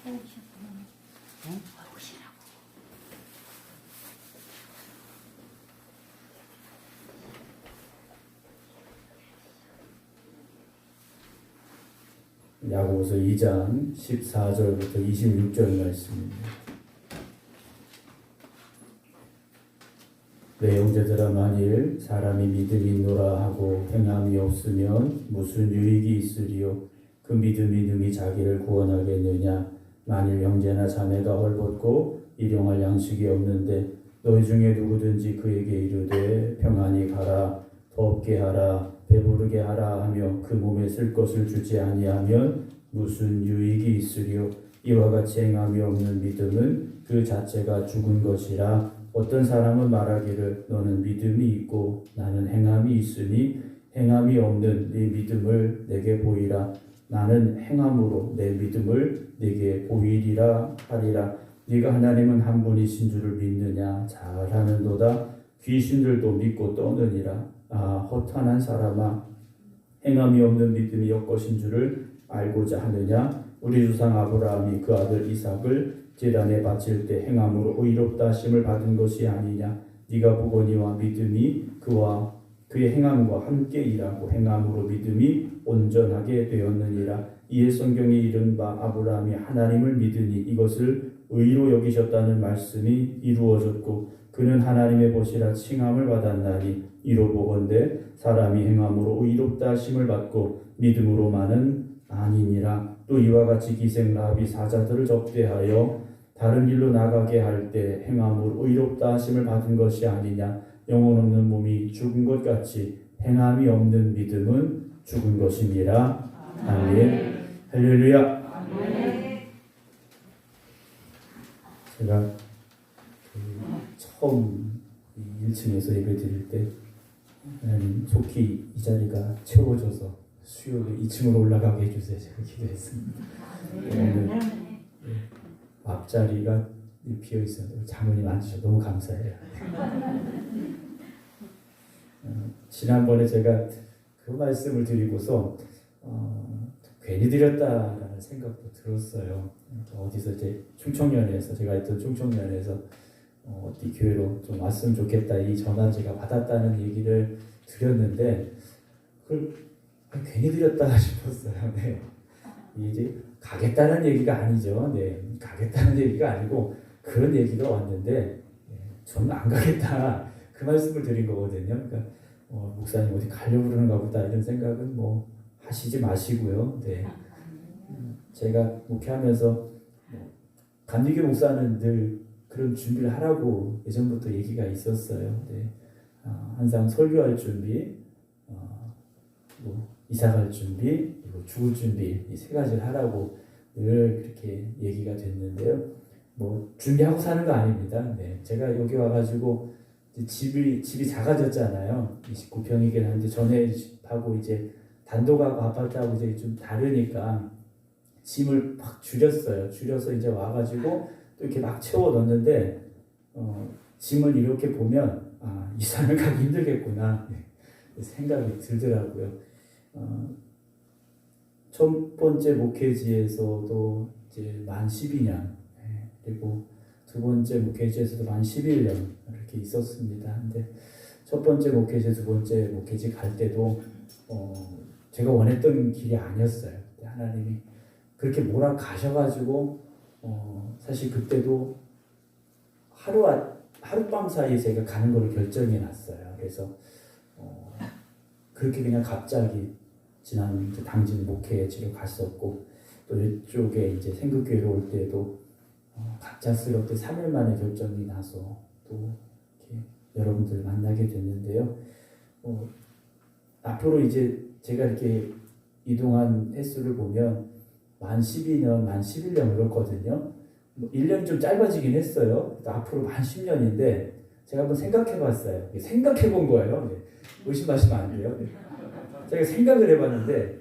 오셨구나. 응? 오시라고. 야고보서 2장 14절부터 26절 말씀입니다. 내 형제들아, 만일 사람이 믿음이 있노라 하고 행함이 없으면 무슨 유익이 있으리요? 그 믿음이 능히 자기를 구원하겠느냐? 만일 형제나 자매가 헐벗고 일용할 양식이 없는데 너희 중에 누구든지 그에게 이르되 평안히 가라, 덥게 하라, 배부르게 하라 하며 그 몸에 쓸 것을 주지 아니하면 무슨 유익이 있으리요? 이와 같이 행함이 없는 믿음은 그 자체가 죽은 것이라. 어떤 사람은 말하기를 너는 믿음이 있고 나는 행함이 있으니 행함이 없는 네 믿음을 내게 보이라. 나는 행함으로 내 믿음을 내게 보이리라 하리라. 네가 하나님은 한 분이신 줄을 믿느냐? 잘하는도다. 귀신들도 믿고 떠느니라. 아, 허탄한 사람아, 행함이 없는 믿음이 엿것인 줄을 알고자 하느냐? 우리 조상 아브라함이 그 아들 이삭을 제단에 바칠 때 행함으로 의롭다 하심을 받은 것이 아니냐? 네가 보거니와 믿음이 그와 그의 행함과 함께 일하고 행함으로 믿음이 온전하게 되었느니라. 이에 성경에 이른 바 아브라함이 하나님을 믿으니 이것을 의로 여기셨다는 말씀이 이루어졌고 그는 하나님의 보시라 칭함을 받았나니 이로 보건대 사람이 행함으로 의롭다 하심을 받고 믿음으로만은 아니니라. 또 이와 같이 기생 라합이 사자들을 접대하여 다른 길로 나가게 할 때 행함으로 의롭다 하심을 받은 것이 아니냐? 영혼 없는 몸이 죽은 것 같이 행함이 없는 믿음은 죽은 것이니라. 아멘. 할렐루야. 제가 처음 1층에서 예배 드릴 때 하나님 속히 이 자리가 채워져서 수요일에 2층으로 올라가게 해주세요. 제가 기도했습니다. 오늘 앞자리가 비어 있어요. 장모님 앉으셔서 너무 감사해요. 지난번에 제가 그 말씀을 드리고서 괜히 드렸다라는 생각도 들었어요. 어디서 이제 충청년에서 제가 있던 충청년에서 어디 교회로 좀 왔으면 좋겠다 이 전화 제가 받았다는 얘기를 드렸는데 그걸 괜히 드렸다 싶었어요. 네. 이제 가겠다는 얘기가 아니죠. 네, 가겠다는 얘기가 아니고 그런 얘기가 왔는데 저는 안 가겠다 그 말씀을 드린 거거든요. 그러니까 목사님 어디 가려고 그러는가 보다 이런 생각은 뭐 하시지 마시고요. 네, 제가 목회하면서 감리교 목사는 늘 그런 준비를 하라고 예전부터 얘기가 있었어요. 네, 항상 설교할 준비, 이사갈 준비, 그리고 죽을 준비 이 세 가지를 하라고 늘 그렇게 얘기가 됐는데요. 뭐 준비하고 사는 거 아닙니다. 네, 제가 여기 와가지고 집이 작아졌잖아요. 29평이긴 한데 전에 집하고 이제 단독하고 아파트하고 이제 좀 다르니까 짐을 막 줄였어요. 줄여서 이제 와가지고 또 이렇게 막 채워 넣는데 짐을 이렇게 보면 이사를 가기 힘들겠구나 생각이 들더라고요. 첫 번째 목회지에서도 이제 만 12년, 그리고 두 번째 목회지에서도 만 11년 이렇게 있었습니다. 근데 첫 번째 목회지, 두 번째 목회지 갈 때도 제가 원했던 길이 아니었어요. 하나님이 그렇게 몰아가셔가지고 사실 그때도 하룻밤 사이에 제가 가는 걸 결정해 놨어요. 그래서 그렇게 그냥 갑자기 지난 당진 목회지로 갔었고 또 이쪽에 이제 생극교회로 올 때도 갑작스럽게 3일 만에 결정이 나서 또 이렇게 여러분들 만나게 됐는데요. 앞으로 이제 제가 이렇게 이동한 횟수를 보면 만 12년, 만 11년 그렇거든요. 1년이 좀 짧아지긴 했어요. 앞으로 만 10년인데 제가 한번 생각해 봤어요. 생각해 본 거예요. 의심하시면 안 돼요. 제가 생각을 해봤는데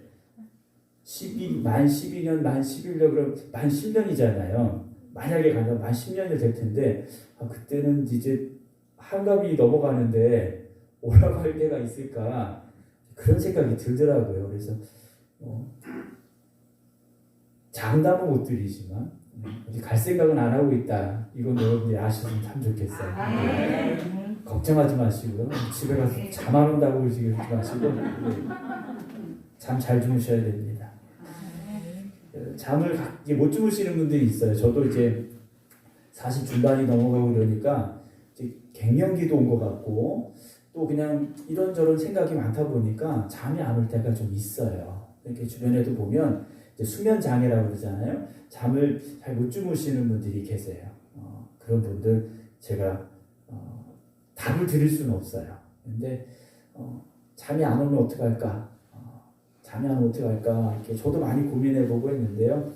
만 12년, 만 11년 그럼 만 10년이잖아요. 만약에 가면 만 10년이 될 텐데 그때는 이제 한갑이 넘어가는데 올라갈 때가 있을까 그런 생각이 들더라고요. 그래서 장담은 못 드리지만 어디 갈 생각은 안 하고 있다. 이건 여러분들이 아시면 참 좋겠어요. 걱정하지 마시고요. 집에 가서 잠 안 온다고 그러지 마시고 잠 잘 주무셔야 됩니다. 잠을 못 주무시는 분들이 있어요. 저도 이제 40 중반이 넘어가고 이러니까 이제 갱년기도 온 것 같고 또 그냥 이런저런 생각이 많다 보니까 잠이 안 올 때가 좀 있어요. 이렇게 주변에도 보면 이제 수면 장애라고 그러잖아요. 잠을 잘 못 주무시는 분들이 계세요. 그런 분들 제가 답을 드릴 수는 없어요. 근데 잠이 안 오면 어떡할까? 잠이 안 오면 어떡할까? 이렇게 저도 많이 고민해보고 했는데요.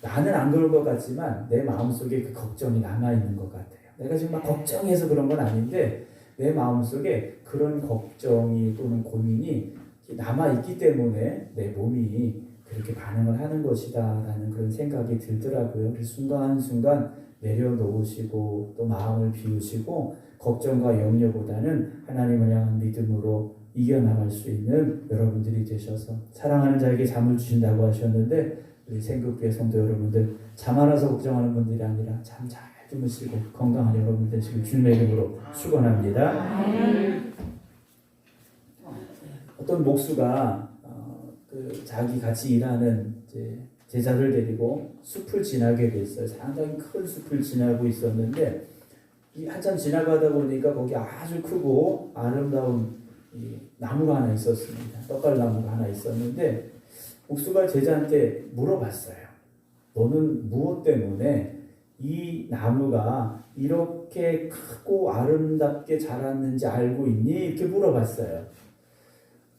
나는 안 그럴 것 같지만 내 마음속에 그 걱정이 남아있는 것 같아요. 내가 지금 막 걱정해서 그런 건 아닌데 내 마음속에 그런 걱정이 또는 고민이 남아있기 때문에 내 몸이 그렇게 반응을 하는 것이다 라는 그런 생각이 들더라고요. 그래서 순간순간 내려놓으시고 또 마음을 비우시고 걱정과 염려보다는 하나님을 향한 믿음으로 이겨나갈 수 있는 여러분들이 되셔서 사랑하는 자에게 잠을 주신다고 하셨는데 우리 생극교회 성도 여러분들 잠 안 와서 걱정하는 분들이 아니라 잠 잘 주무시고 건강한 여러분 되시길 주님의 이름으로 축원합니다. 어떤 목수가 자기 같이 일하는 제자를 데리고 숲을 지나게 됐어요. 상당히 큰 숲을 지나고 있었는데 한참 지나가다 보니까 거기 아주 크고 아름다운 나무가 하나 있었습니다. 떡갈나무가 하나 있었는데 목수가 제자한테 물어봤어요. 너는 무엇 때문에 이 나무가 이렇게 크고 아름답게 자랐는지 알고 있니? 이렇게 물어봤어요.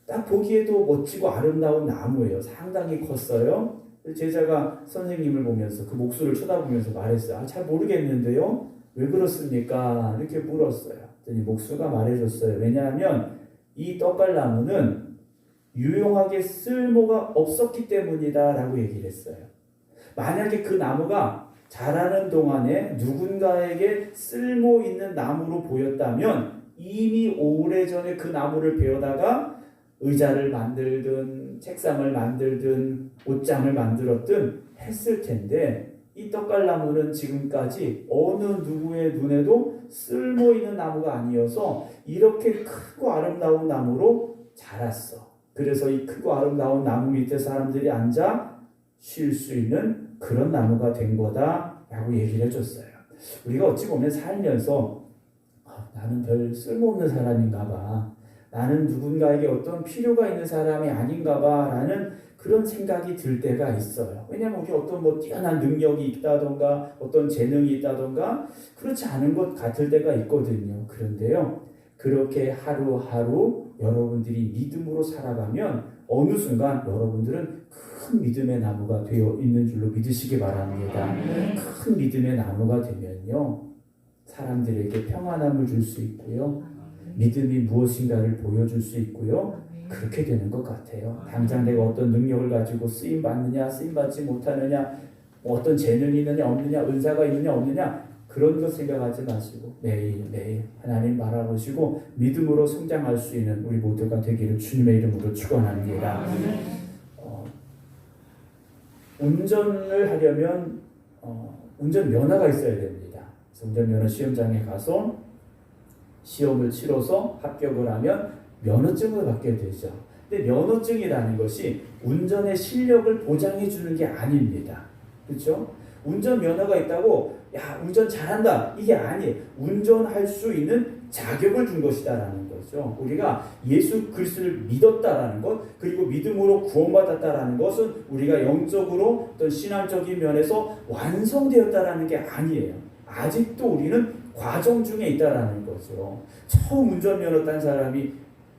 딱 보기에도 멋지고 아름다운 나무예요. 상당히 컸어요. 제자가 선생님을 보면서 그 목수를 쳐다보면서 말했어요. 잘 모르겠는데요. 왜 그렇습니까? 이렇게 물었어요. 그랬더니 목수가 말해줬어요. 왜냐하면 이 떡갈나무는 유용하게 쓸모가 없었기 때문이다 라고 얘기를 했어요. 만약에 그 나무가 자라는 동안에 누군가에게 쓸모 있는 나무로 보였다면 이미 오래전에 그 나무를 베어다가 의자를 만들든 책상을 만들든 옷장을 만들었든 했을 텐데 이 떡갈나무는 지금까지 어느 누구의 눈에도 쓸모 있는 나무가 아니어서 이렇게 크고 아름다운 나무로 자랐어. 그래서 이 크고 아름다운 나무 밑에 사람들이 앉아 쉴 수 있는 그런 나무가 된 거다 라고 얘기를 해줬어요. 우리가 어찌 보면 살면서 나는 별 쓸모없는 사람인가 봐. 나는 누군가에게 어떤 필요가 있는 사람이 아닌가 봐 라는 그런 생각이 들 때가 있어요. 왜냐하면 우리 어떤 뛰어난 능력이 있다던가 어떤 재능이 있다던가 그렇지 않은 것 같을 때가 있거든요. 그런데요. 그렇게 하루하루 여러분들이 믿음으로 살아가면 어느 순간 여러분들은 큰 믿음의 나무가 되어 있는 줄로 믿으시기 바랍니다. 큰 믿음의 나무가 되면요. 사람들에게 평안함을 줄 수 있고요. 믿음이 무엇인가를 보여줄 수 있고요. 그렇게 되는 것 같아요. 당장 내가 어떤 능력을 가지고 쓰임받느냐 쓰임받지 못하느냐 어떤 재능이 있느냐 없느냐 은사가 있느냐 없느냐 그런 것 생각하지 마시고 매일매일 하나님 바라보시고 믿음으로 성장할 수 있는 우리 모두가 되기를 주님의 이름으로 축원합니다. 운전을 하려면 운전면허가 있어야 됩니다. 운전면허 시험장에 가서 시험을 치러서 합격을 하면 면허증을 받게 되죠. 근데 면허증이라는 것이 운전의 실력을 보장해 주는 게 아닙니다. 그렇죠? 운전면허가 있다고 야 운전 잘한다 이게 아니에요. 운전할 수 있는 자격을 준 것이다라는 거죠. 우리가 예수 그리스도를 믿었다라는 것 그리고 믿음으로 구원받았다라는 것은 우리가 영적으로 어떤 신앙적인 면에서 완성되었다라는 게 아니에요. 아직도 우리는 과정 중에 있다라는 거죠. 처음 운전면허 딴 사람이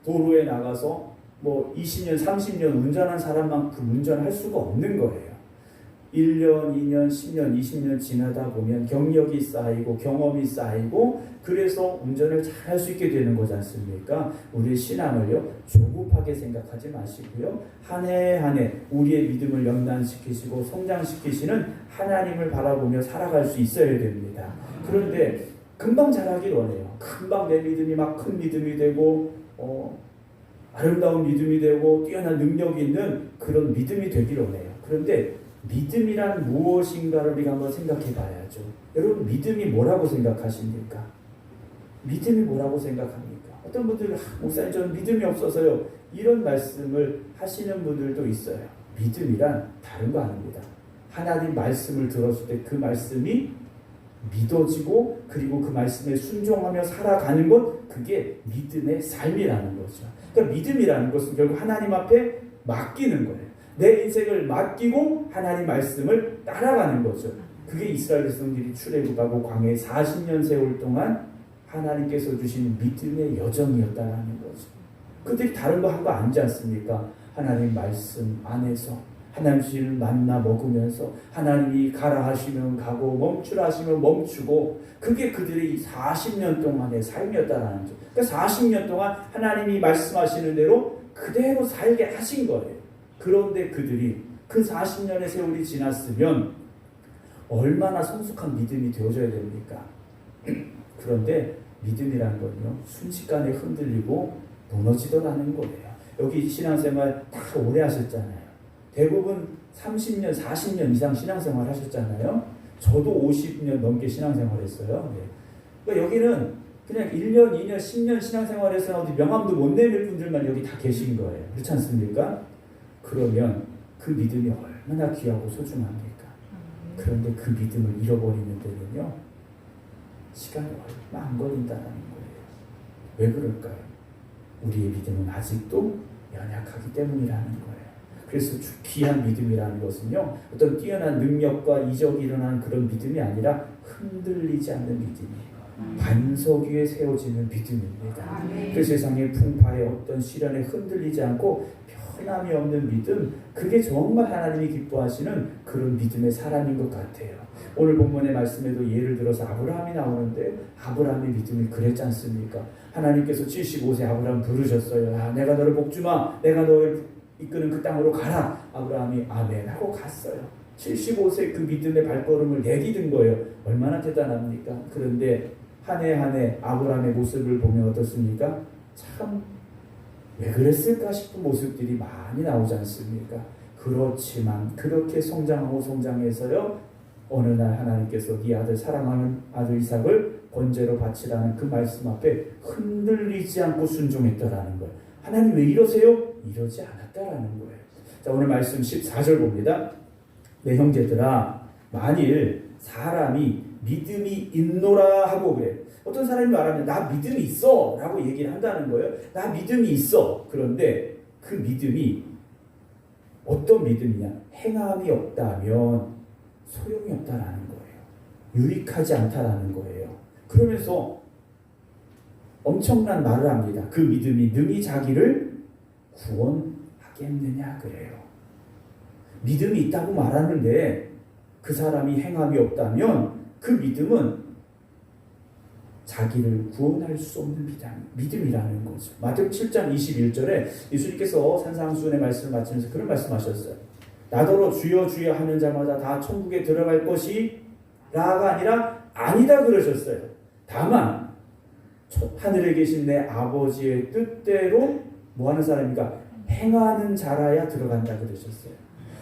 도로에 나가서 20년, 30년 운전한 사람만큼 운전할 수가 없는 거예요. 1년, 2년, 10년, 20년 지나다 보면 경력이 쌓이고 경험이 쌓이고 그래서 운전을 잘 할 수 있게 되는 거지 않습니까? 우리의 신앙을요 조급하게 생각하지 마시고요. 한 해 한 해 우리의 믿음을 연단시키시고 성장시키시는 하나님을 바라보며 살아갈 수 있어야 됩니다. 그런데 금방 잘하길 원해요. 금방 내 믿음이 막 큰 믿음이 되고 아름다운 믿음이 되고 뛰어난 능력이 있는 그런 믿음이 되길 원해요. 그런데 믿음이란 무엇인가를 우리가 한번 생각해 봐야죠. 여러분, 믿음이 뭐라고 생각하십니까? 믿음이 뭐라고 생각합니까? 어떤 분들은 목사님 저는 믿음이 없어서요, 이런 말씀을 하시는 분들도 있어요. 믿음이란 다른 거 아닙니다. 하나님 말씀을 들었을 때 그 말씀이 믿어지고 그리고 그 말씀에 순종하며 살아가는 것, 그게 믿음의 삶이라는 거죠. 그러니까 믿음이라는 것은 결국 하나님 앞에 맡기는 거예요. 내 인생을 맡기고 하나님 말씀을 따라가는 거죠. 그게 이스라엘 백성들이 출애굽하고 광야에 40년 세월 동안 하나님께서 주신 믿음의 여정이었다라는 거죠. 그들이 다른 거 한 거 아니지 않습니까? 하나님 말씀 안에서 하나님을 만나 먹으면서 하나님이 가라 하시면 가고 멈추라 하시면 멈추고, 그게 그들의 40년 동안의 삶이었다라는 거죠. 그러니까 40년 동안 하나님이 말씀하시는 대로 그대로 살게 하신 거예요. 그런데 그들이 그 40년의 세월이 지났으면 얼마나 성숙한 믿음이 되어져야 됩니까? 그런데 믿음이라는 건요, 순식간에 흔들리고 무너지더라는 거예요. 여기 신앙생활 다 오래 하셨잖아요. 대부분 30년, 40년 이상 신앙생활 하셨잖아요. 저도 50년 넘게 신앙생활 했어요. 네. 그러니까 여기는 그냥 1년, 2년, 10년 신앙생활에서 어디 명함도 못 내밀 분들만 여기 다 계신 거예요. 그렇지 않습니까? 그러면 그 믿음이 얼마나 귀하고 소중합니까? 그런데 그 믿음을 잃어버리는 데는요, 시간이 얼마 안 걸린다는 거예요. 왜 그럴까요? 우리의 믿음은 아직도 연약하기 때문이라는 거예요. 그래서 귀한 믿음이라는 것은요, 어떤 뛰어난 능력과 이적이 일어나는 그런 믿음이 아니라 흔들리지 않는 믿음이에요. 반석 위에 세워지는 믿음입니다. 그 세상의 풍파에 어떤 시련에 흔들리지 않고 편함이 없는 믿음, 그게 정말 하나님이 기뻐하시는 그런 믿음의 사람인 것 같아요. 오늘 본문의 말씀에도 예를 들어서 아브라함이 나오는데, 아브라함의 믿음이 그랬지 않습니까? 하나님께서 75세 아브라함 부르셨어요. 아, 내가 너를 복주마, 내가 너를 이끄는 그 땅으로 가라. 아브라함이 아멘 하고 갔어요. 75세 그 믿음의 발걸음을 내디딘 거예요. 얼마나 대단합니까? 그런데 한 해 한 해 아브라함의 모습을 보면 어떻습니까? 참 왜 그랬을까 싶은 모습들이 많이 나오지 않습니까? 그렇지만 그렇게 성장하고 성장해서요, 어느 날 하나님께서 네 아들, 사랑하는 아들 이삭을 번제로 바치라는 그 말씀 앞에 흔들리지 않고 순종했다라는 거예요. 하나님 왜 이러세요? 이러지 않았다라는 거예요. 자, 오늘 말씀 14절 봅니다. 내 형제들아, 만일 사람이 믿음이 있노라 하고 그래. 어떤 사람이 말하면 나 믿음이 있어 라고 얘기를 한다는 거예요. 나 믿음이 있어. 그런데 그 믿음이 어떤 믿음이냐? 행함이 없다면 소용이 없다라는 거예요. 유익하지 않다라는 거예요. 그러면서 엄청난 말을 합니다. 그 믿음이 능히 자기를 구원하겠느냐 그래요. 믿음이 있다고 말하는데 그 사람이 행함이 없다면 그 믿음은 자기를 구원할 수 없는 믿음이라는 거죠. 마태복음 7장 21절에 예수님께서 산상수훈의 말씀을 마치면서 그런 말씀하셨어요. 나더러 주여 주여 하는 자마다 다 천국에 들어갈 것이 라가 아니라 아니다 그러셨어요. 다만 하늘에 계신 내 아버지의 뜻대로 뭐하는 사람인가? 행하는 자라야 들어간다 그러셨어요.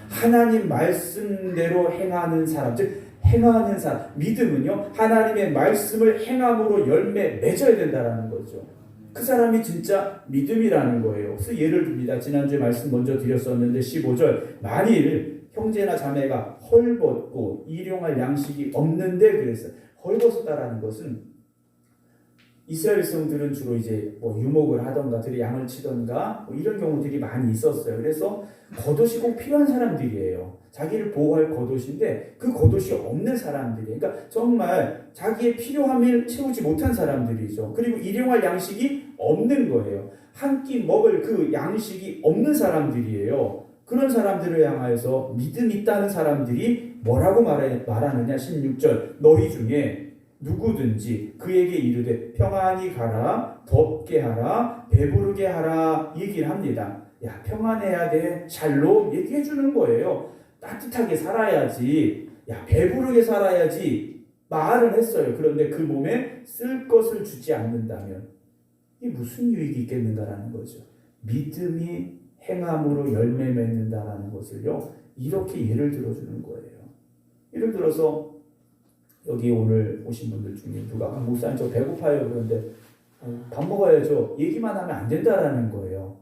하나님 말씀대로 행하는 사람, 즉 행하는 사람, 믿음은요, 하나님의 말씀을 행함으로 열매 맺어야 된다는 거죠. 그 사람이 진짜 믿음이라는 거예요. 그래서 예를 듭니다. 지난주에 말씀 먼저 드렸었는데 15절, 만일 형제나 자매가 헐벗고 일용할 양식이 없는데, 그래서 헐벗었다라는 것은 이스라엘 백성들은 주로 이제 뭐 유목을 하던가 들이 양을 치던가 뭐 이런 경우들이 많이 있었어요. 그래서 겉옷이 꼭 필요한 사람들이에요. 자기를 보호할 겉옷인데 그 겉옷이 없는 사람들이에요. 그러니까 정말 자기의 필요함을 채우지 못한 사람들이죠. 그리고 일용할 양식이 없는 거예요. 한 끼 먹을 그 양식이 없는 사람들이에요. 그런 사람들을 향하여서 믿음 있다는 사람들이 뭐라고 말하느냐. 16절, 너희 중에 누구든지 그에게 이르되 평안히 가라, 덥게 하라, 배부르게 하라 얘기를 합니다. 야, 평안해야 돼, 샬롬 얘기해 주는 거예요. 따뜻하게 살아야지, 야, 배부르게 살아야지 말을 했어요. 그런데 그 몸에 쓸 것을 주지 않는다면 이게 무슨 유익이 있겠는가라는 거죠. 믿음이 행함으로 열매 맺는다라는 것을요, 이렇게 예를 들어주는 거예요. 예를 들어서 여기 오늘 오신 분들 중에 누가 목사님 저 배고파요 그런데 밥 먹어야죠. 얘기만 하면 안 된다라는 거예요.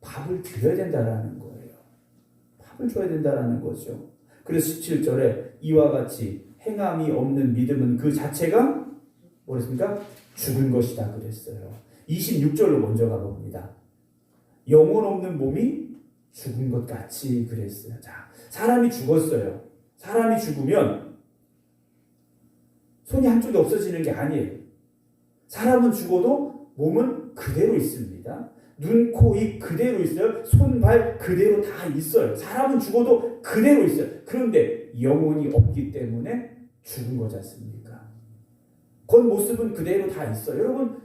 밥을 드려야 된다라는 거예요. 밥을 줘야 된다라는 거죠. 그래서 17절에 이와 같이 행함이 없는 믿음은 그 자체가 뭐랬습니까? 죽은 것이다 그랬어요. 26절로 먼저 가봅니다. 영혼 없는 몸이 죽은 것 같이 그랬어요. 자, 사람이 죽었어요. 사람이 죽으면 손이 한쪽이 없어지는 게 아니에요. 사람은 죽어도 몸은 그대로 있습니다. 눈, 코, 입 그대로 있어요. 손, 발 그대로 다 있어요. 사람은 죽어도 그대로 있어요. 그런데 영혼이 없기 때문에 죽은 거지 않습니까? 겉모습은 그대로 다 있어요. 여러분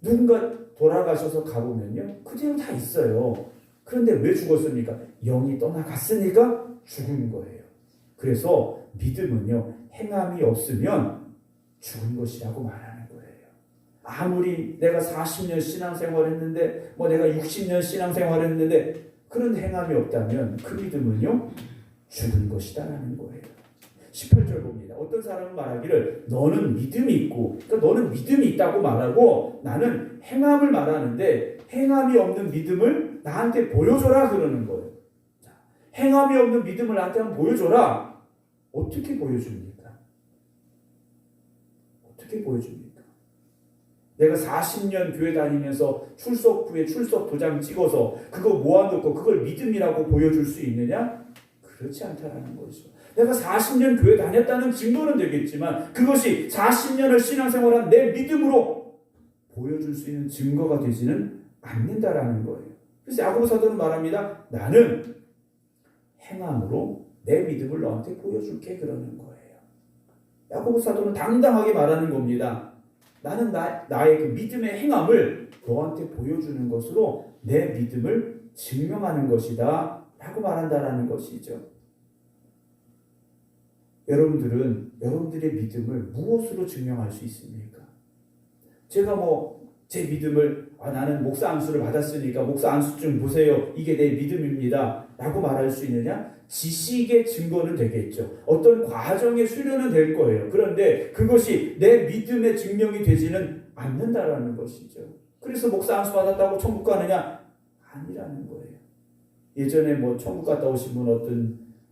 누군가 돌아가셔서 가보면요 그대로 다 있어요. 그런데 왜 죽었습니까? 영이 떠나갔으니까 죽은 거예요. 그래서 믿음은요 행함이 없으면 죽은 것이라고 말하는 거예요. 아무리 내가 40년 신앙생활 했는데 내가 60년 신앙생활 했는데 그런 행함이 없다면 그 믿음은요 죽은 것이다라는 거예요. 18절 봅니다. 어떤 사람은 말하기를 너는 믿음이 있고 그러니까 너는 믿음이 있다고 말하고 나는 행함을 말하는데 행함이 없는 믿음을 나한테 보여줘라 그러는 거예요. 자, 행함이 없는 믿음을 나한테 한번 보여줘라. 어떻게 보여줍니까? 어떻게 보여줍니까? 내가 40년 교회 다니면서 출석 후에 출석 도장 찍어서 그거 모아놓고 그걸 믿음이라고 보여줄 수 있느냐? 그렇지 않다라는 거죠. 내가 40년 교회 다녔다는 증거는 되겠지만 그것이 40년을 신앙생활한 내 믿음으로 보여줄 수 있는 증거가 되지는 않는다라는 거예요. 그래서 야고보 사도는 말합니다. 나는 행함으로 내 믿음을 너한테 보여줄게 그러는 거예요. 야고보 사도는 당당하게 말하는 겁니다. 나는 나의 그 믿음의 행함을 너한테 보여주는 것으로 내 믿음을 증명하는 것이다 라고 말한다라는 것이죠. 여러분들은 여러분들의 믿음을 무엇으로 증명할 수 있습니까? 제가 제 믿음을 나는 목사 안수를 받았으니까 목사 안수증 보세요. 이게 내 믿음입니다. 라고 말할 수 있느냐? 지식의 증거는 되겠죠. 어떤 과정의 수련은 될 거예요. 그런데 그것이 내 믿음의 증명이 되지는 않는다라는 것이죠. 그래서 목사 안수 받았다고 천국 가느냐? 아니라는 거예요. 예전에 천국 갔다 오신 분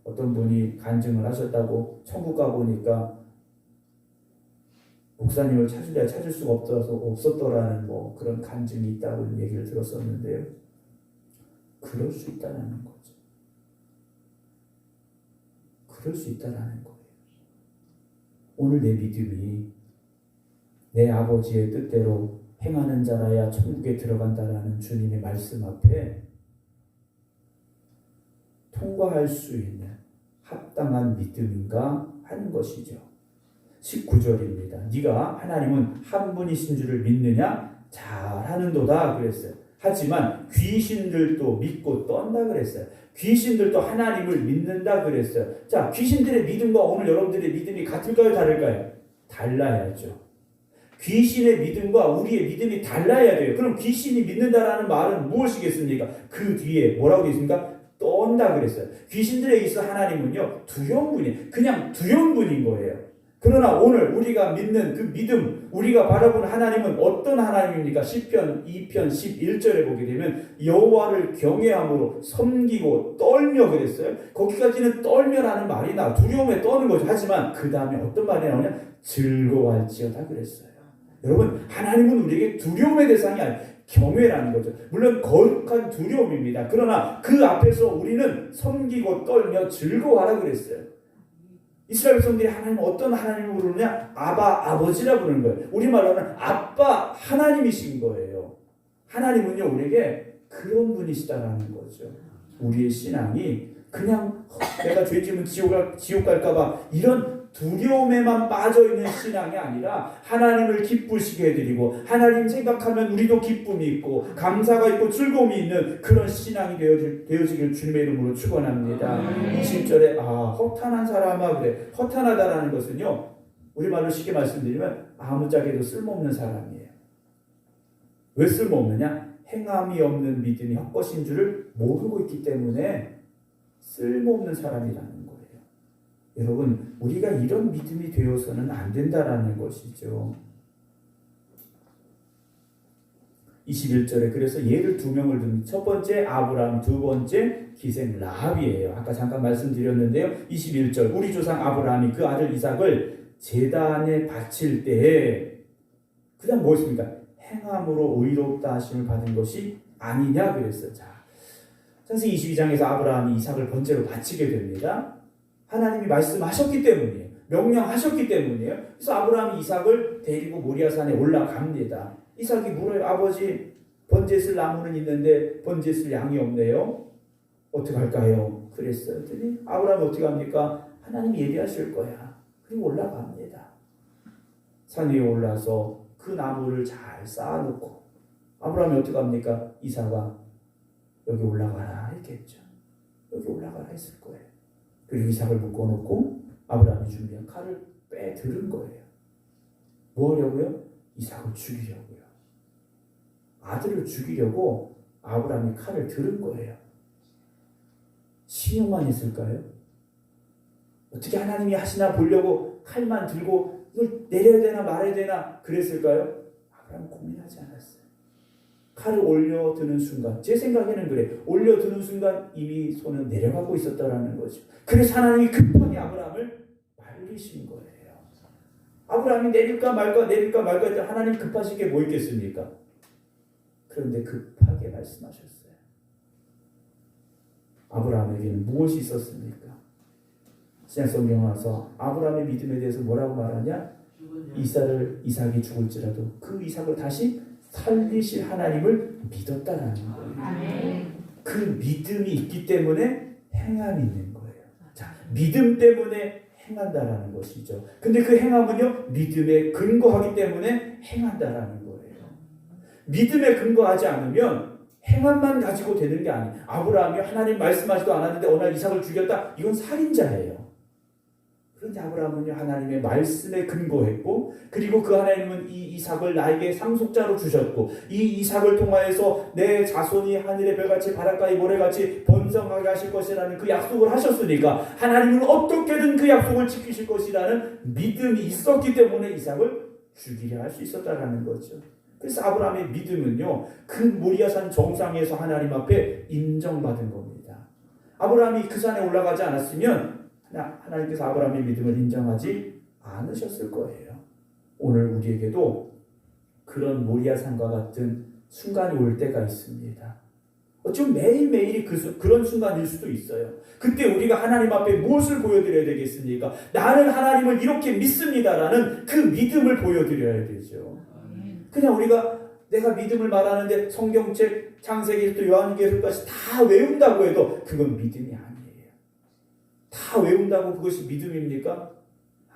어떤 분이 간증을 하셨다고 천국 가보니까 목사님을 찾을 수가 없었더라는 그런 간증이 있다고 얘기를 들었었는데요. 그럴 수 있다라는 거죠. 그럴 수 있다라는 거예요. 오늘 내 믿음이 내 아버지의 뜻대로 행하는 자라야 천국에 들어간다라는 주님의 말씀 앞에 통과할 수 있는 합당한 믿음인가 하는 것이죠. 19절입니다. 네가 하나님은 한 분이신 줄을 믿느냐? 잘하는도다 그랬어요. 하지만 귀신들도 믿고 떤다 그랬어요. 귀신들도 하나님을 믿는다 그랬어요. 자, 귀신들의 믿음과 오늘 여러분들의 믿음이 같을까요? 다를까요? 달라야죠. 귀신의 믿음과 우리의 믿음이 달라야 돼요. 그럼 귀신이 믿는다라는 말은 무엇이겠습니까? 그 뒤에 뭐라고 되어 있습니까? 떤다 그랬어요. 귀신들에 있어 하나님은요 두려운 분이에요. 그냥 두려운 분인 거예요. 그러나 오늘 우리가 믿는 그 믿음, 우리가 바라보는 하나님은 어떤 하나님입니까? 시편 2편 11절에 보게 되면 여호와를 경외함으로 섬기고 떨며 그랬어요. 거기까지는 떨며라는 말이 나와. 두려움에 떠는 거죠. 하지만 그 다음에 어떤 말이 나오냐? 즐거워할지어다 그랬어요. 여러분, 하나님은 우리에게 두려움의 대상이 아니에요. 경외라는 거죠. 물론 거룩한 두려움입니다. 그러나 그 앞에서 우리는 섬기고 떨며 즐거워하라 그랬어요. 이스라엘 백성들이 하나님 어떤 하나님을 부르느냐? 아버지라 부르는 거예요. 우리말로는 아빠 하나님이신 거예요. 하나님은요 우리에게 그런 분이시다라는 거죠. 우리의 신앙이 그냥 내가 죄 지으면 지옥 갈까봐 이런 두려움에만 빠져있는 신앙이 아니라 하나님을 기쁘시게 해드리고 하나님 생각하면 우리도 기쁨이 있고 감사가 있고 즐거움이 있는 그런 신앙이 되어지길 주님의 이름으로 축원합니다. 20절에 허탄한 사람아 그래. 허탄하다라는 것은요 우리말로 쉽게 말씀드리면 아무짝에도 쓸모없는 사람이에요. 왜 쓸모없느냐? 행함이 없는 믿음이 헛것인 줄을 모르고 있기 때문에 쓸모없는 사람이라는 거예요. 여러분, 우리가 이런 믿음이 되어서는 안 된다라는 것이죠. 21절에 그래서 예를 두 명을 듭니다. 첫 번째 아브라함, 두 번째 기생 라합이에요. 아까 잠깐 말씀드렸는데요. 21절 우리 조상 아브라함이 그 아들 이삭을 제단에 바칠 때에 그 다음 뭐였습니까? 행함으로 의롭다 하심을 받은 것이 아니냐 그랬어요. 자, 창세기 22장에서 아브라함이 이삭을 번제로 바치게 됩니다. 하나님이 말씀하셨기 때문이에요. 명령하셨기 때문이에요. 그래서 아브라함이 이삭을 데리고 모리아산에 올라갑니다. 이삭이 물어요. 아버지, 번제 쓸 나무는 있는데 번제 쓸 양이 없네요. 어떻게 할까요? 그랬어요. 그랬더니 아브라함이 어떻게 합니까? 하나님이 예비하실 거야. 그리고 올라갑니다. 산 위에 올라서 그 나무를 잘 쌓아놓고 아브라함이 어떻게 합니까? 이삭아 여기 올라가라 했겠죠. 여기 올라가라 했을 거예요. 그리고 이삭을 묶어놓고 아브라함이 준비한 칼을 빼들은 거예요. 뭐 하려고요? 이삭을 죽이려고요. 아들을 죽이려고 아브라함이 칼을 들은 거예요. 신용만 있을까요? 어떻게 하나님이 하시나 보려고 칼만 들고 이걸 내려야 되나 말아야 되나 그랬을까요? 아브라함은 고민하지 않았어요. 칼을 올려드는 순간, 제 생각에는 그래. 올려드는 순간 이미 손은 내려가고 있었다라는 거죠. 그래서 하나님이 급하게 아브라함을 말리신 거예요. 아브라함이 내릴까 말까 했더니 하나님 급하신 게 뭐 있겠습니까? 그런데 급하게 말씀하셨어요. 아브라함에게는 무엇이 있었습니까? 신약 성경에 와서 아브라함의 믿음에 대해서 뭐라고 말하냐? 이삭이 죽을지라도 그 이삭을 다시 살리실 하나님을 믿었다라는 거예요. 그 믿음이 있기 때문에 행함이 있는 거예요. 자, 믿음 때문에 행한다라는 것이죠. 근데 그 행함은요, 믿음에 근거하기 때문에 행한다라는 거예요. 믿음에 근거하지 않으면 행함만 가지고 되는 게 아니에요. 아브라함이 하나님 말씀하지도 않았는데 어느 날 이삭을 죽였다? 이건 살인자예요. 그런데 아브라함은요, 하나님의 말씀에 근거했고, 그리고 그 하나님은 이 이삭을 나에게 상속자로 주셨고, 이 이삭을 통하여서 내 자손이 하늘의 별같이 바닷가의 모래같이 번성하게 하실 것이라는 그 약속을 하셨으니까 하나님은 어떻게든 그 약속을 지키실 것이라는 믿음이 있었기 때문에 이삭을 죽이려 할 수 있었다는 거죠. 그래서 아브라함의 믿음은요, 그 모리아산 정상에서 하나님 앞에 인정받은 겁니다. 아브라함이 그 산에 올라가지 않았으면 하나님께서 아브라함의 믿음을 인정하지 않으셨을 거예요. 오늘 우리에게도 그런 모리아산과 같은 순간이 올 때가 있습니다. 어쩌면 매일매일이 그런 순간일 수도 있어요. 그때 우리가 하나님 앞에 무엇을 보여드려야 되겠습니까? 나는 하나님을 이렇게 믿습니다라는 그 믿음을 보여드려야 되죠. 그냥 우리가 내가 믿음을 말하는데 성경책, 창세기부터 요한계시록까지 다 외운다고 해도 그건 믿음이 아니에요. 다 외운다고 그것이 믿음입니까?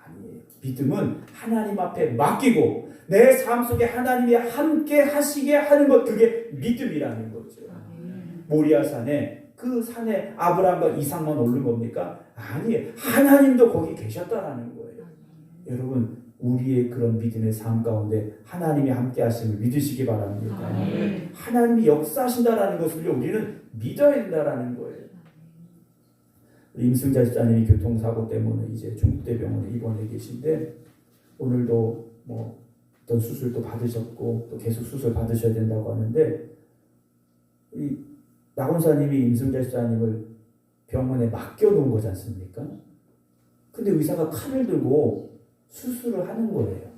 아니에요. 믿음은 하나님 앞에 맡기고 내 삶 속에 하나님이 함께 하시게 하는 것, 그게 믿음이라는 거죠. 모리아산에 그 산에 아브라함과 이삭만 오른 겁니까? 아니에요. 하나님도 거기 계셨다라는 거예요. 여러분, 우리의 그런 믿음의 삶 가운데 하나님이 함께 하심을 믿으시기 바랍니다. 하나님이 역사하신다라는 것을 우리는 믿어야 된다라는 거예요. 임승자 집사님이 교통사고 때문에 이제 중국대병원에 입원해 계신데, 오늘도 뭐 어떤 수술도 받으셨고 또 계속 수술 받으셔야 된다고 하는데, 이 나원사님이 임승자 집사님을 병원에 맡겨놓은 거지 않습니까? 근데 의사가 칼을 들고 수술을 하는 거예요.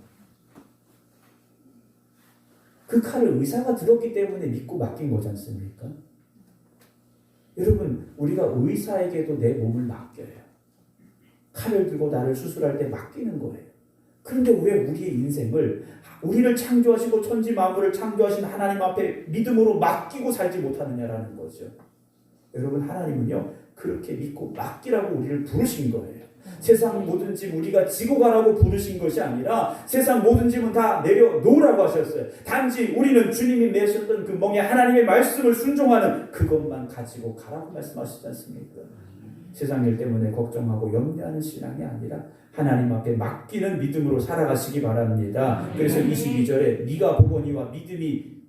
그 칼을 의사가 들었기 때문에 믿고 맡긴 거지 않습니까? 여러분, 우리가 의사에게도 내 몸을 맡겨요. 칼을 들고 나를 수술할 때 맡기는 거예요. 그런데 왜 우리의 인생을, 우리를 창조하시고 천지 만물을 창조하신 하나님 앞에 믿음으로 맡기고 살지 못하느냐라는 거죠. 여러분, 하나님은요, 그렇게 믿고 맡기라고 우리를 부르신 거예요. 세상 모든 짐 우리가 지고 가라고 부르신 것이 아니라 세상 모든 짐은 다 내려놓으라고 하셨어요. 단지 우리는 주님이 내셨던 그 멍에 하나님의 말씀을 순종하는 그것만 가지고 가라고 말씀하시지 않습니까? 세상 일 때문에 걱정하고 염려하는 신앙이 아니라 하나님 앞에 맡기는 믿음으로 살아가시기 바랍니다. 그래서 22절에 네가 보거니와 믿음이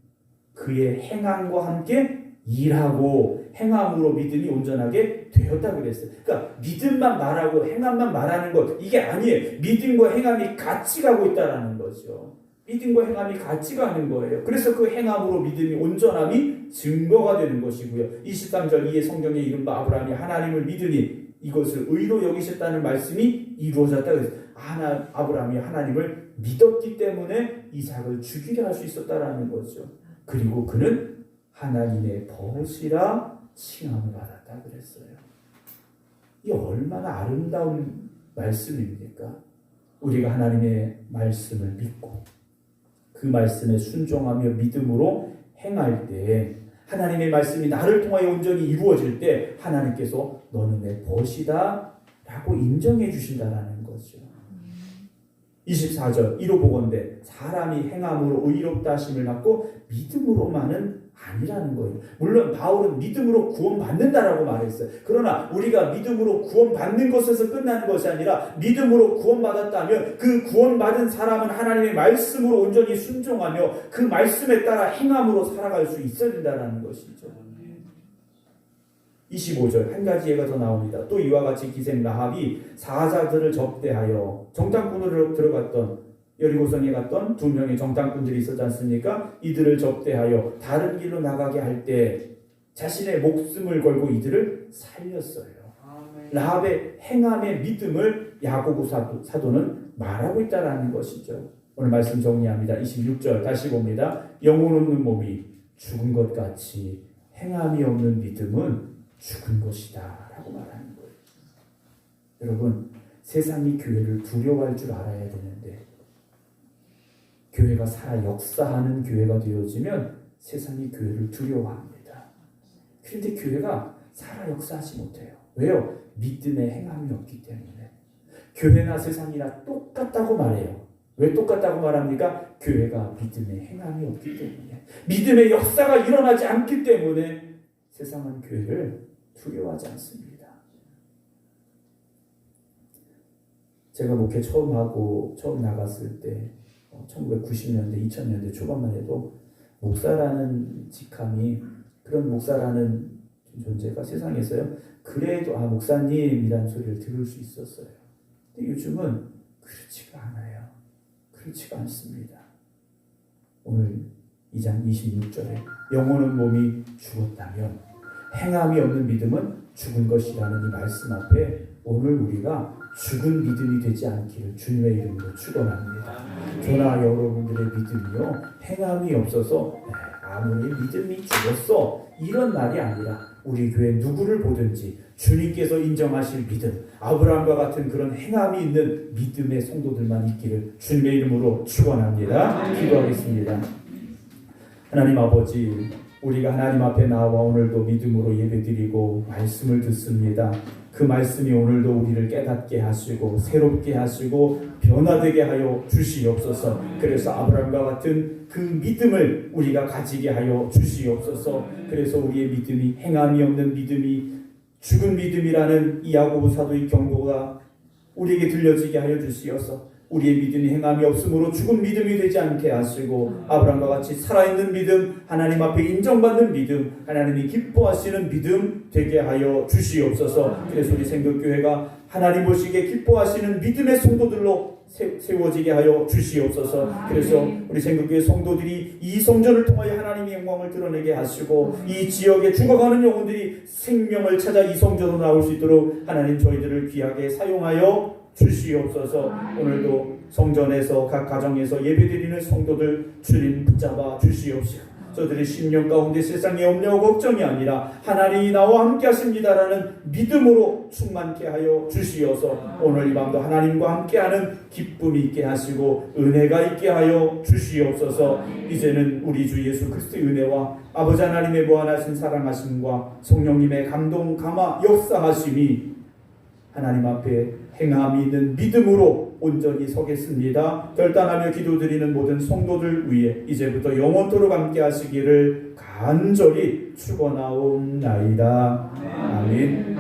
그의 행함과 함께 일하고 행함으로 믿음이 온전하게 되었다 그랬어요. 그러니까 믿음만 말하고 행함만 말하는 것 이게 아니에요. 믿음과 행함이 같이 가고 있다라는 거죠. 믿음과 행함이 같이 가는 거예요. 그래서 그 행함으로 믿음이 온전함이 증거가 되는 것이고요. 23절 이에 성경에 이른바 아브라함이 하나님을 믿으니 이것을 의로 여기셨다는 말씀이 이루어졌다 그랬어요. 아브라함이 하나님을 믿었기 때문에 이삭을 죽이게 할 수 있었다라는 거죠. 그리고 그는 하나님의 벗이라 칭함을 받았다 그랬어요. 이 얼마나 아름다운 말씀입니까? 우리가 하나님의 말씀을 믿고 그 말씀에 순종하며 믿음으로 행할 때 하나님의 말씀이 나를 통하여 온전히 이루어질 때 하나님께서 너는 내 벗이다 라고 인정해 주신다라는 거죠. 24절 이로 보건대 사람이 행함으로 의롭다 하심을 받고 믿음으로만은 아니라는 거예요. 물론 바울은 믿음으로 구원받는다라고 말했어요. 그러나 우리가 믿음으로 구원받는 것에서 끝나는 것이 아니라 믿음으로 구원받았다면 그 구원받은 사람은 하나님의 말씀으로 온전히 순종하며 그 말씀에 따라 행함으로 살아갈 수 있어야 된다는 것이죠. 25절 한 가지 예가 더 나옵니다. 또 이와 같이 기생 라합이 사자들을 접대하여 정탐꾼으로 들어갔던 여리고성에 갔던 2명의 정탐꾼들이 있었지 않습니까? 이들을 접대하여 다른 길로 나가게 할 때 자신의 목숨을 걸고 이들을 살렸어요. 라합의 행함의 믿음을 야고보 사도는 말하고 있다라는 것이죠. 오늘 말씀 정리합니다. 26절 다시 봅니다. 영혼 없는 몸이 죽은 것 같이 행함이 없는 믿음은 죽은 것이다 라고 말하는 거예요. 여러분 세상이 교회를 두려워할 줄 알아야 되는데 교회가 살아 역사하는 교회가 되어지면 세상이 교회를 두려워합니다. 그런데 교회가 살아 역사하지 못해요. 왜요? 믿음의 행함이 없기 때문에. 교회나 세상이나 똑같다고 말해요. 왜 똑같다고 말합니까? 교회가 믿음의 행함이 없기 때문에. 믿음의 역사가 일어나지 않기 때문에 세상은 교회를 두려워하지 않습니다. 제가 목회 처음 나갔을 때 1990년대, 2000년대 초반만 해도 목사라는 직함이 그런 목사라는 존재가 세상에서요. 그래도 목사님이라는 소리를 들을 수 있었어요. 근데 요즘은 그렇지가 않아요. 그렇지가 않습니다. 오늘 2장 26절에 영혼은 몸이 죽었다면 행함이 없는 믿음은 죽은 것이라는 이 말씀 앞에 오늘 우리가 죽은 믿음이 되지 않기를 주님의 이름으로 축원합니다. 저나 여러분들의 믿음이요 행함이 없어서 아무리 믿음이 죽었어 이런 말이 아니라 우리 교회 누구를 보든지 주님께서 인정하실 믿음, 아브라함과 같은 그런 행함이 있는 믿음의 성도들만 있기를 주님의 이름으로 축원합니다. 기도하겠습니다. 하나님 아버지, 우리가 하나님 앞에 나와 오늘도 믿음으로 예배드리고 말씀을 듣습니다. 그 말씀이 오늘도 우리를 깨닫게 하시고 새롭게 하시고 변화되게 하여 주시옵소서. 그래서 아브라함과 같은 그 믿음을 우리가 가지게 하여 주시옵소서. 그래서 우리의 믿음이 행함이 없는 믿음이 죽은 믿음이라는 이 야고보 사도의 경고가 우리에게 들려지게 하여 주시어서 우리의 믿음이 행함이 없으므로 죽은 믿음이 되지 않게 하시고 아브라함과 같이 살아있는 믿음, 하나님 앞에 인정받는 믿음, 하나님이 기뻐하시는 믿음 되게 하여 주시옵소서. 그래서 우리 생각교회가 하나님 보시기에 기뻐하시는 믿음의 성도들로 세워지게 하여 주시옵소서. 그래서 우리 생각교회 성도들이 이 성전을 통하여 하나님의 영광을 드러내게 하시고 이 지역에 죽어가는 영혼들이 생명을 찾아 이 성전으로 나올 수 있도록 하나님 저희들을 귀하게 사용하여 주시옵소서. 오늘도 성전에서 각 가정에서 예배드리는 성도들 주님 붙잡아 주시옵시고 저들의 심령 가운데 세상에 염려와 걱정이 아니라 하나님이 나와 함께 하십니다라는 믿음으로 충만케 하여 주시어서 오늘 이 밤도 하나님과 함께하는 기쁨이 있게 하시고 은혜가 있게 하여 주시옵소서. 이제는 우리 주 예수 그리스도의 은혜와 아버지 하나님의 무한하신 사랑하심과 성령님의 감동 감화 역사하심이 하나님 앞에 행함이 있는 믿음으로 온전히 서겠습니다. 결단하며 기도드리는 모든 성도들 위해 이제부터 영원토록 함께 하시기를 간절히 축원하옵나이다. 아멘.